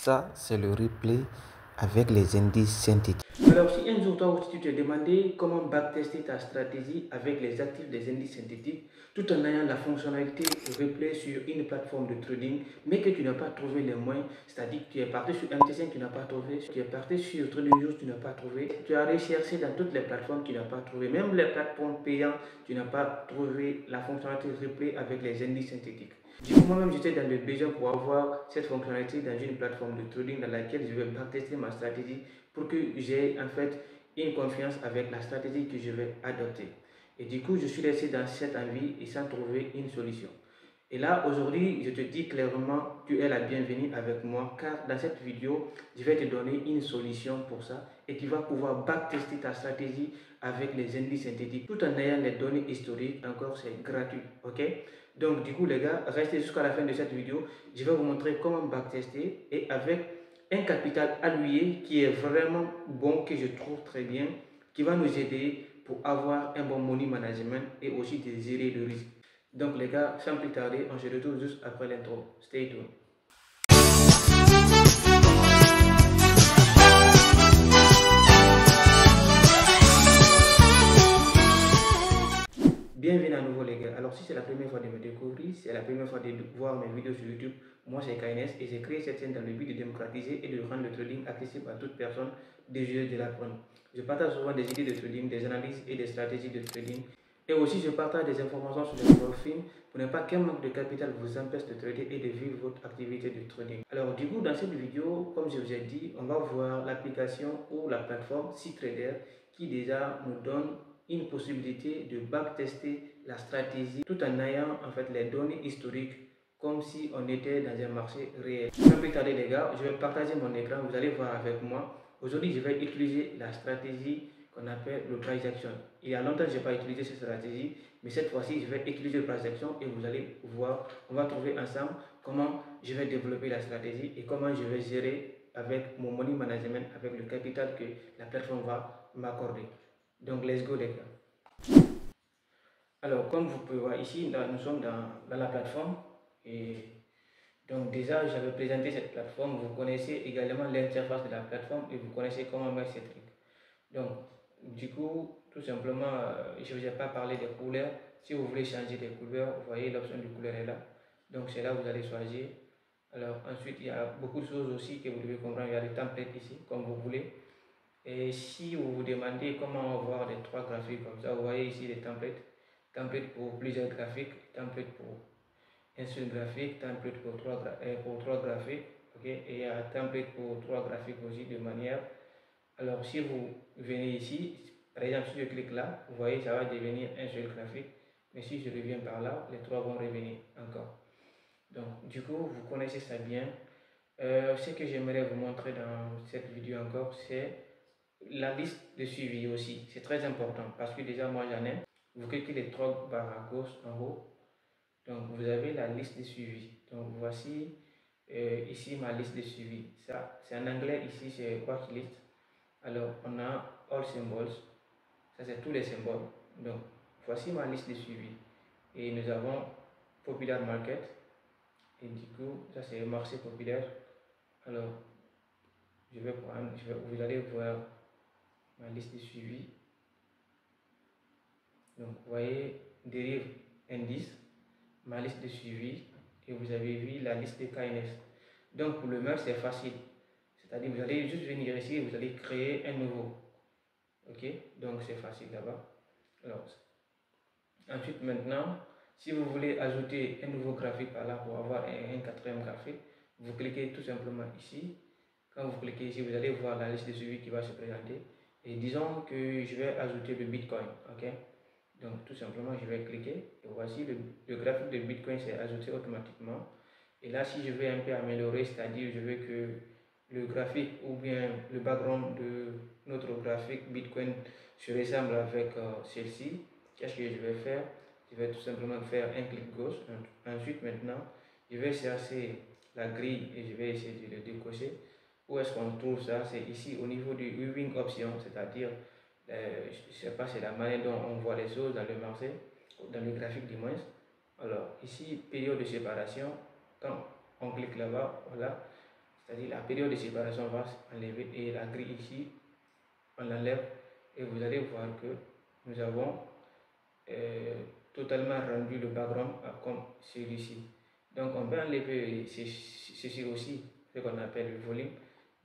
Ça, c'est le replay avec les indices synthétiques. Alors, si un jour toi aussi tu te demandais comment backtester ta stratégie avec les actifs des indices synthétiques, tout en ayant la fonctionnalité replay sur une plateforme de trading, mais que tu n'as pas trouvé les moyens, c'est-à-dire que tu es parti sur MT5, tu n'as pas trouvé, tu es parti sur TradingView, tu n'as pas trouvé, tu as recherché dans toutes les plateformes, tu n'as pas trouvé, même les plateformes payantes, tu n'as pas trouvé la fonctionnalité replay avec les indices synthétiques. Du coup, moi-même, j'étais dans le besoin pour avoir cette fonctionnalité dans une plateforme de trading dans laquelle je vais backtester ma stratégie pour que j'ai en fait une confiance avec la stratégie que je vais adopter. Et du coup, je suis resté dans cette envie et sans trouver une solution. Et là, aujourd'hui, je te dis clairement, tu es la bienvenue avec moi car dans cette vidéo, je vais te donner une solution pour ça et tu vas pouvoir backtester ta stratégie avec les indices synthétiques tout en ayant les données historiques. Encore, c'est gratuit, ok? Donc, du coup, les gars, restez jusqu'à la fin de cette vidéo. Je vais vous montrer comment backtester et avec un capital alloué qui est vraiment bon, que je trouve très bien, qui va nous aider pour avoir un bon money management et aussi de gérer le risque. Donc les gars, sans plus tarder, on se retrouve juste après l'intro. Stay tuned. Bienvenue à nouveau les gars. Alors si c'est la première fois de me découvrir, c'est la première fois de voir mes vidéos sur YouTube, moi c'est KNS et j'ai créé cette chaîne dans le but de démocratiser et de rendre le trading accessible à toute personne désireuse de l'apprendre. Je partage souvent des idées de trading, des analyses et des stratégies de trading. Et aussi je partage des informations sur les profils pour ne pas qu'un manque de capital vous empêche de trader et de vivre votre activité de trading. Alors du coup dans cette vidéo, comme je vous ai dit, on va voir l'application ou la plateforme CTrader qui déjà nous donne une possibilité de backtester la stratégie tout en ayant en fait les données historiques comme si on était dans un marché réel. Sans plus tarder les gars, je vais partager mon écran, vous allez voir avec moi. Aujourd'hui je vais utiliser la stratégie qu'on appelle le price action. Il y a longtemps je n'ai pas utilisé cette stratégie, mais cette fois-ci je vais utiliser le price action et vous allez voir, on va trouver ensemble comment je vais développer la stratégie et comment je vais gérer avec mon money management, avec le capital que la plateforme va m'accorder. Donc, let's go les gars. Alors, comme vous pouvez voir ici, nous sommes dans la plateforme. Et donc, déjà, j'avais présenté cette plateforme. Vous connaissez également l'interface de la plateforme et vous connaissez comment mettre ces trucs. Donc, du coup, tout simplement, je ne vous ai pas parlé des couleurs. Si vous voulez changer des couleurs, vous voyez l'option de couleur est là. Donc, c'est là où vous allez choisir. Alors, ensuite, il y a beaucoup de choses aussi que vous devez comprendre. Il y a des templates ici, comme vous voulez. Et si vous vous demandez comment avoir les trois graphiques comme ça, vous voyez ici les templates. Template pour plusieurs graphiques, template pour un seul graphique, template pour trois graphiques. Okay? Et il y a template pour trois graphiques aussi de manière. Alors si vous venez ici, par exemple si je clique là, vous voyez ça va devenir un seul graphique. Mais si je reviens par là, les trois vont revenir encore. Donc du coup, vous connaissez ça bien. Ce que j'aimerais vous montrer dans cette vidéo encore, c'est la liste de suivi aussi. C'est très important parce que déjà moi j'en ai. Vous cliquez les trois barres à gauche en haut. Donc vous avez la liste de suivi. Donc voici ici ma liste de suivi. Ça c'est en anglais, ici c'est watchlist. Alors on a all symbols. Ça c'est tous les symboles. Donc voici ma liste de suivi. Et nous avons popular market. Et du coup ça c'est marché populaire. Alors je vais prendre, vous allez voir ma liste de suivi. Donc vous voyez dérive indice, ma liste de suivi et vous avez vu la liste de KNS. Donc pour le même c'est facile. C'est-à-dire vous allez juste venir ici et vous allez créer un nouveau. Ok, donc c'est facile là-bas. Alors ensuite maintenant, si vous voulez ajouter un nouveau graphique par là pour avoir un quatrième graphique, vous cliquez tout simplement ici. Quand vous cliquez ici, vous allez voir la liste de suivi qui va se présenter. Et disons que je vais ajouter le Bitcoin. Ok. Donc tout simplement, je vais cliquer et voici le graphique de Bitcoin s'est ajouté automatiquement. Et là, si je veux un peu améliorer, c'est-à-dire je veux que le graphique ou bien le background de notre graphique Bitcoin se ressemble avec celle-ci, qu'est-ce que je vais faire? Je vais tout simplement faire un clic gauche. Ensuite, maintenant, je vais chercher la grille et je vais essayer de le décocher. Où est-ce qu'on trouve ça? C'est ici au niveau du viewing option, c'est-à-dire je ne sais pas, c'est la manière dont on voit les choses dans le marché, dans le graphique du moins. Alors ici, période de séparation, quand on clique là-bas, voilà, c'est-à-dire la période de séparation va s'enlever et la grille ici, on l'enlève et vous allez voir que nous avons totalement rendu le background comme celui-ci. Donc on peut enlever ceci aussi, ce qu'on appelle le volume.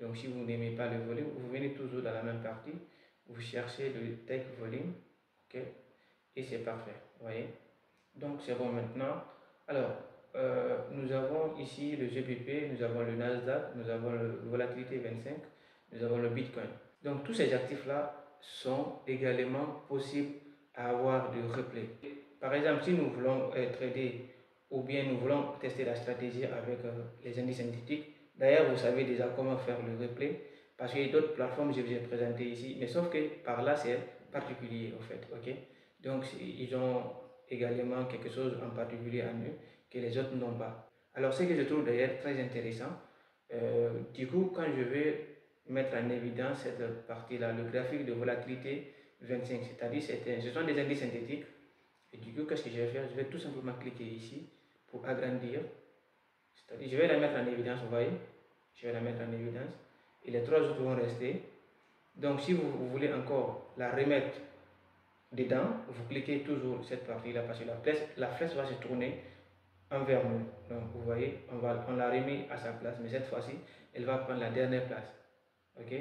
Donc si vous n'aimez pas le volume, vous venez toujours dans la même partie, vous cherchez le texte volume, ok, et c'est parfait, vous voyez. Donc c'est bon maintenant. Alors nous avons ici le GBP, nous avons le Nasdaq, nous avons le volatilité 25, nous avons le Bitcoin. Donc tous ces actifs là sont également possibles à avoir de replay. Par exemple, si nous voulons trader ou bien nous voulons tester la stratégie avec les indices synthétiques, d'ailleurs vous savez déjà comment faire le replay parce qu'il y a d'autres plateformes que je vous ai présentées ici, mais sauf que par là c'est particulier en fait, ok. Donc ils ont également quelque chose en particulier à eux que les autres n'ont pas. Alors ce que je trouve d'ailleurs très intéressant, du coup quand je vais mettre en évidence cette partie-là, le graphique de volatilité 25, c'est-à-dire ce sont des indices synthétiques. Et du coup, qu'est-ce que je vais faire? Je vais tout simplement cliquer ici pour agrandir. C'est-à-dire, je vais la mettre en évidence, vous voyez? Je vais la mettre en évidence. Et les trois autres vont rester. Donc, si vous voulez encore la remettre dedans, vous cliquez toujours cette partie-là parce que la flèche va se tourner envers nous. Donc, vous voyez, on la remet à sa place, mais cette fois-ci, elle va prendre la dernière place. Ok?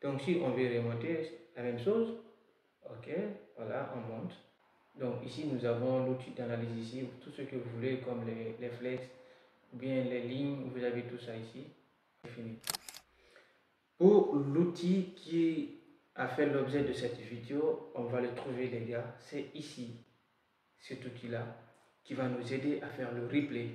Donc, si on veut remonter, la même chose. Ok, voilà, on monte. Donc ici, nous avons l'outil d'analyse ici, tout ce que vous voulez comme les flex, ou bien les lignes, vous avez tout ça ici. Fini. Pour l'outil qui a fait l'objet de cette vidéo, on va le trouver les gars, c'est ici, cet outil-là, qui va nous aider à faire le replay.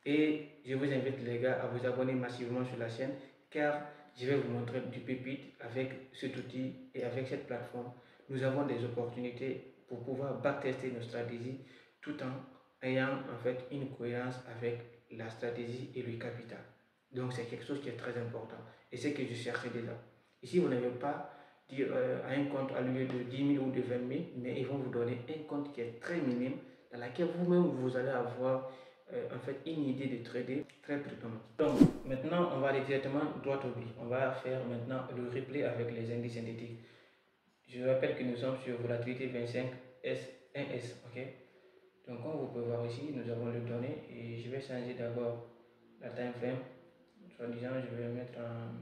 Et je vous invite les gars à vous abonner massivement sur la chaîne, car je vais vous montrer du pépite avec cet outil et avec cette plateforme. Nous avons des opportunités pour pouvoir backtester nos stratégies tout en ayant en fait une cohérence avec la stratégie et le capital. Donc c'est quelque chose qui est très important et c'est ce que je cherchais déjà. Ici, vous n'avez pas dit à un compte alloué de 10 000 ou de 20 000, mais ils vont vous donner un compte qui est très minime dans laquelle vous-même vous allez avoir en fait une idée de trader très prudemment. Donc maintenant, on va aller directement droit au but. On va faire maintenant le replay avec les indices synthétiques. Je rappelle que nous sommes sur volatilité 25 S1S, ok? Donc comme vous pouvez voir ici, nous avons le données et je vais changer d'abord la time frame. Soit disant, je vais mettre en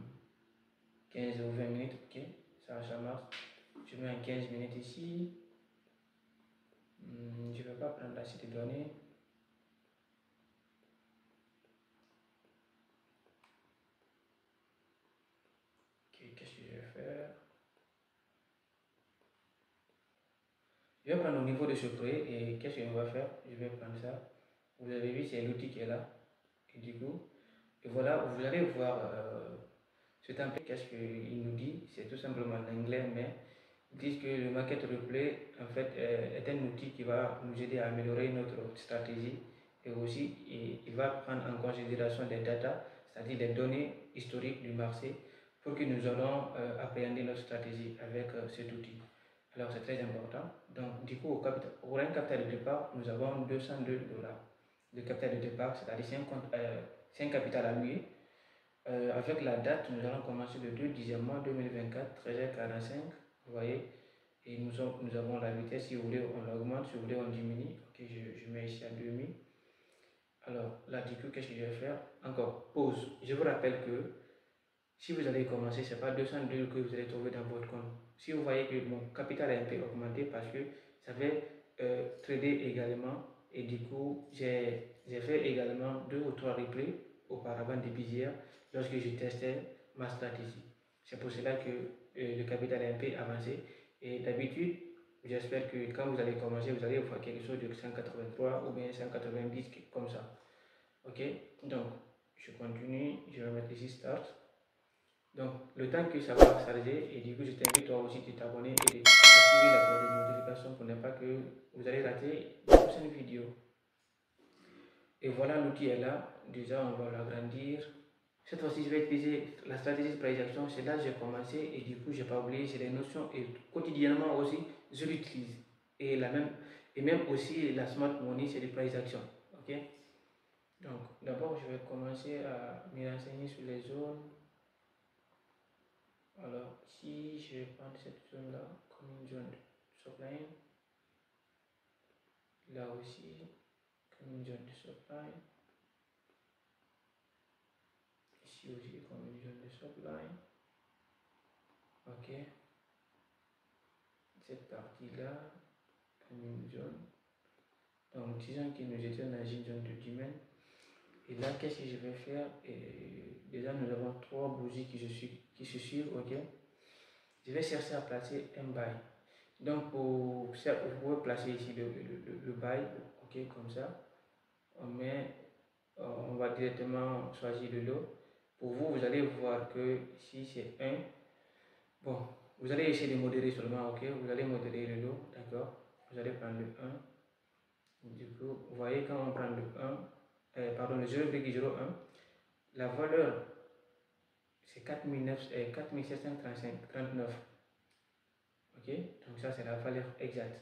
15 ou 20 minutes, ok? Ça marche. Je mets en 15 minutes ici. Je ne vais pas prendre la suite de données. Ok, qu'est-ce que je vais faire? Je vais prendre au niveau de ce prêt et qu'est-ce qu'on va faire? Je vais prendre ça. Vous avez vu, c'est l'outil qui est là. Et du coup, et voilà, vous allez voir ce template. Qu'est-ce qu'il nous dit? C'est tout simplement en anglais, mais ils disent que le market replay en fait est un outil qui va nous aider à améliorer notre stratégie et aussi il va prendre en considération des data, c'est-à-dire les données historiques du marché pour que nous allons appréhender notre stratégie avec cet outil. Alors c'est très important. Donc du coup, pour un capital de départ, nous avons 202 $. Le capital de départ, c'est-à-dire c'est un capital alloué. Avec la date, nous allons commencer le 2 mois 2024, 13h45, vous voyez. Et nous avons la vitesse, si vous voulez, on l'augmente, si vous voulez, on diminue. Ok, je mets ici à 2000. Alors là, du coup, qu'est-ce que je vais faire? Encore, pause. Je vous rappelle que si vous allez commencer, ce n'est pas 202 que vous allez trouver dans votre compte. Si vous voyez que mon capital a un peu augmenté parce que ça fait trader également et du coup, j'ai fait également 2 ou 3 replays auparavant des billets lorsque je testais ma stratégie. C'est pour cela que le capital est un peu avancé et d'habitude, j'espère que quand vous allez commencer, vous allez voir quelque chose de 183 ou bien 190 comme ça. Ok, donc je continue, je vais mettre ici Start. Donc, le temps que ça va charger, et du coup, je t'invite toi aussi de t'abonner et d'activer la cloche de notification pour ne pas que vous allez rater la prochaine vidéo. Et voilà, l'outil est là. Déjà, on va l'agrandir. Cette fois-ci, je vais utiliser la stratégie de price action. C'est là que j'ai commencé et du coup, je n'ai pas oublié, c'est les notions et quotidiennement aussi, je l'utilise. Et même aussi la smart money, c'est des price action. Ok? Donc, d'abord, je vais commencer à me renseigner sur les zones. Alors, si je vais prendre cette zone-là comme une zone de supply, là aussi, comme une zone de supply, ici aussi, comme une zone de supply, ok, cette partie-là, comme une zone. Donc, disons que nous étions dans une zone de domaine. Et là, qu'est-ce que je vais faire? Et déjà, nous avons 3 bougies qui se suivent, ok. Je vais chercher à placer un bail. Donc, pour ça, vous pouvez placer ici le bail, ok, comme ça. On va directement choisir le lot. Pour vous, vous allez voir que si c'est 1, bon, vous allez essayer de modérer seulement, ok. Vous allez modérer le lot, d'accord. Vous allez prendre le 1. Du coup, vous voyez, quand on prend le 1, pardon, le 0,01, la valeur, c'est 4739. Ok, donc ça, c'est la valeur exacte.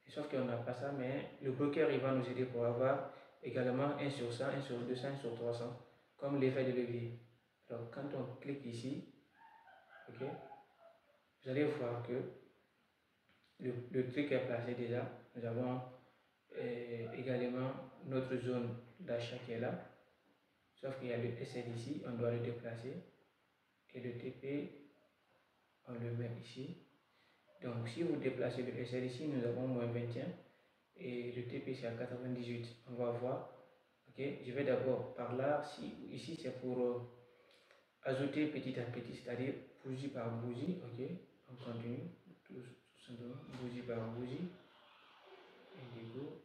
Sauf qu'on n'a pas ça, mais le broker, il va nous aider pour avoir également 1 sur 100, 1 sur 200, 1 sur 300, comme l'effet de levier. Alors, quand on clique ici, ok, vous allez voir que le truc est placé déjà. Nous avons également notre zone d'achat qui est là. Sauf qu'il y a le SL ici, on doit le déplacer. Et le TP, on le met ici. Donc si vous déplacez le SL ici, nous avons moins 21. Et le TP c'est à 98. On va voir. Ok, je vais d'abord par là. Ici c'est pour ajouter petit à petit, c'est-à-dire bougie par bougie. Ok, on continue tout simplement, bougie par bougie. Indigo,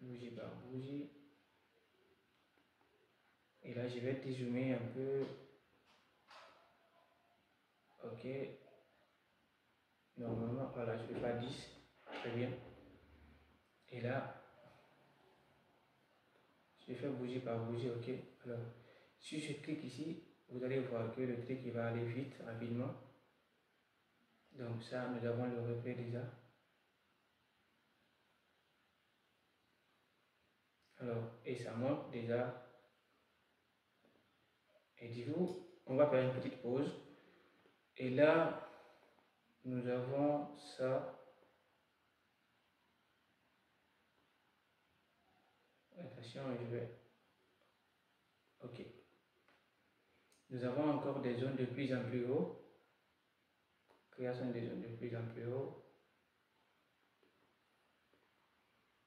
bougie par bougie. Et là, je vais dézoomer un peu. Ok. Normalement, voilà, je vais faire 10. Très bien. Et là, je fais bougie par bougie. Ok. Alors, si je clique ici, vous allez voir que le truc il va aller vite, rapidement. Donc ça, nous avons le replay déjà. Alors, et ça monte déjà. Et du coup, on va faire une petite pause. Et là, nous avons ça. Attention, je vais. Ok. Nous avons encore des zones de plus en plus haut. Création des zones de plus en plus haut.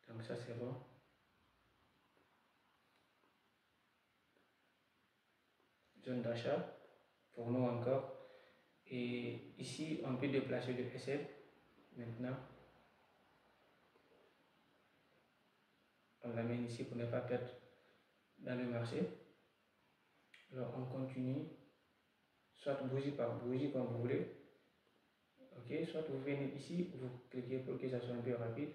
Donc ça, c'est bon. Zone d'achat, pour nous encore. Et ici, on peut déplacer le SL. Maintenant, on l'amène ici pour ne pas perdre dans le marché. Alors, on continue, soit bougie par bougie, comme vous voulez. Ok, soit vous venez ici, vous cliquez pour que ça soit un peu rapide.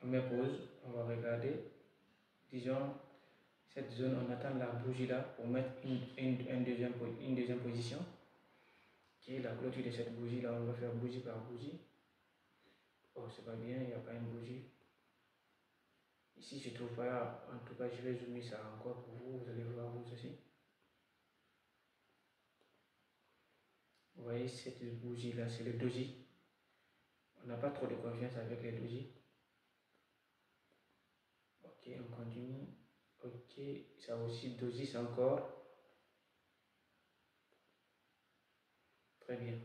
On met pause, on va regarder. Disons, cette zone, on attend la bougie là pour mettre une deuxième position. Qui est la clôture de cette bougie là, on va faire bougie par bougie. Oh, c'est pas bien, il n'y a pas une bougie. Ici, je ne trouve pas, en tout cas, je vais zoomer ça encore pour vous, vous allez voir vous aussi. Vous voyez, cette bougie là, c'est le doji. On n'a pas trop de confiance avec les doji. Ok, on continue. Ok, ça aussi, doji, c'est encore. Très bien.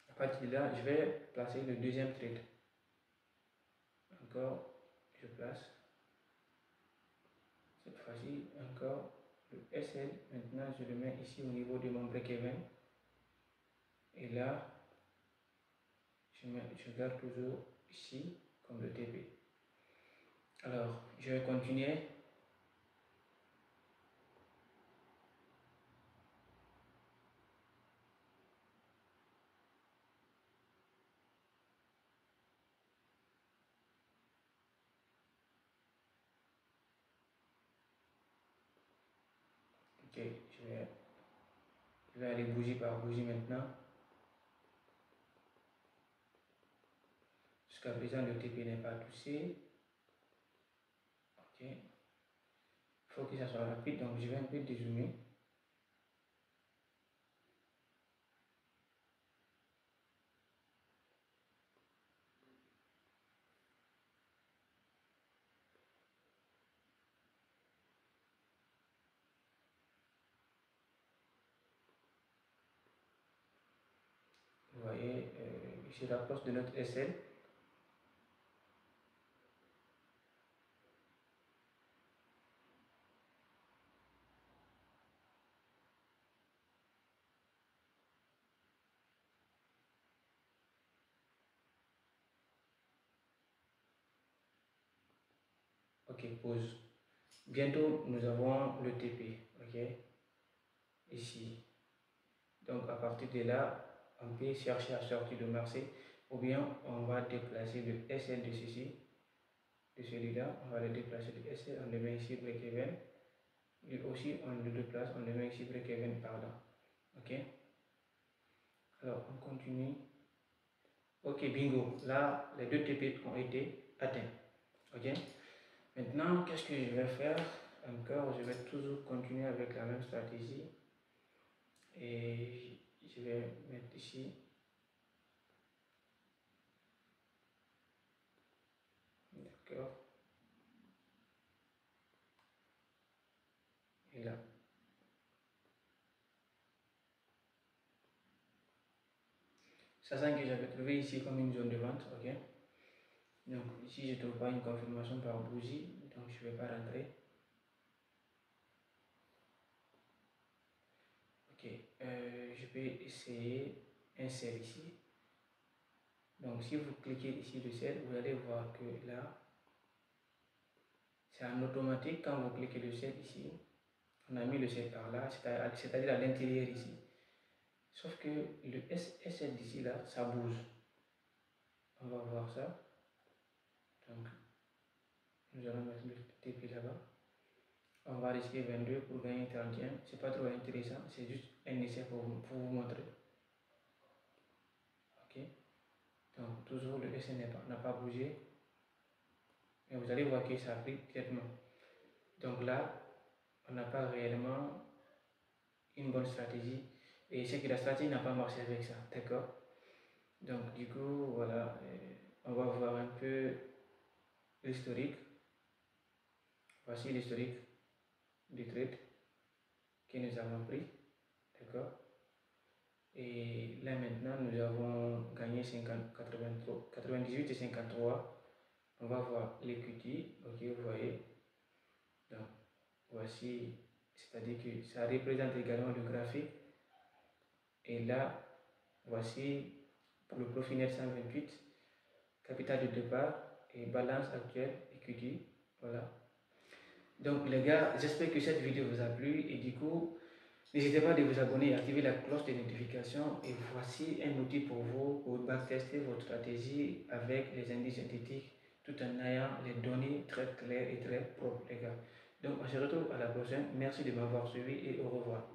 À partir de là, je vais placer le deuxième trade. Encore, je place. Cette fois-ci, encore le SL. Maintenant, je le mets ici au niveau de mon break-even. Et là, je garde toujours ici comme le TP. Alors, je vais continuer. Ok, je vais Je vais aller bougie par bougie maintenant. Jusqu'à présent, le TP n'est pas touché. Ok. Il faut que ça soit rapide, donc je vais un peu dézoomer. Vous voyez, je rapproche de notre SL. Ok, pause. Bientôt, nous avons le TP. Ok, ici. Donc, à partir de là, on peut chercher à sortir de Marseille ou bien on va déplacer le SL de ceci, de celui-là. On va le déplacer le SL, on le met ici, break-even. Lui aussi, on le déplace, on le met ici, break-even par là. Ok, alors on continue. Ok, bingo. Là, les deux TP ont été atteints. Ok, maintenant, qu'est-ce que je vais faire encore? Je vais toujours continuer avec la même stratégie. Et je vais mettre ici. D'accord. Et là. Sachant que j'avais trouvé ici comme une zone de vente. Ok. Donc ici, je ne trouve pas une confirmation par bougie. Donc je ne vais pas rentrer. Ok. Je vais essayer un sell ici. Donc si vous cliquez ici le sell, vous allez voir que là, c'est en automatique quand vous cliquez le sell ici. On a mis le sell par là, c'est-à-dire à l'intérieur ici. Sauf que le SL d'ici là, ça bouge. On va voir ça. Donc, nous allons mettre le TP là-bas. On va risquer 22 pour gagner 31. C'est pas trop intéressant, c'est juste un essai pour vous montrer. Ok. Donc, toujours le SL n'a pas bougé. Et vous allez voir que ça a pris directement. Donc là, on n'a pas réellement une bonne stratégie. Et c'est que la stratégie n'a pas marché avec ça. D'accord. Donc, du coup, voilà. On va voir un peu l'historique. Voici l'historique du trade que nous avons pris. D'accord. Et là maintenant, nous avons gagné 98 et 53. On va voir l'equity. Ok, vous voyez. Donc, voici, c'est-à-dire que ça représente également le graphique. Et là, voici pour le profit net 128, capital de départ et balance actuelle, equity. Voilà. Donc les gars, j'espère que cette vidéo vous a plu et du coup, n'hésitez pas à vous abonner et activer la cloche de notification. Et voici un outil pour vous pour backtester votre stratégie avec les indices synthétiques tout en ayant les données très claires et très propres les gars. Donc on se retrouve à la prochaine. Merci de m'avoir suivi et au revoir.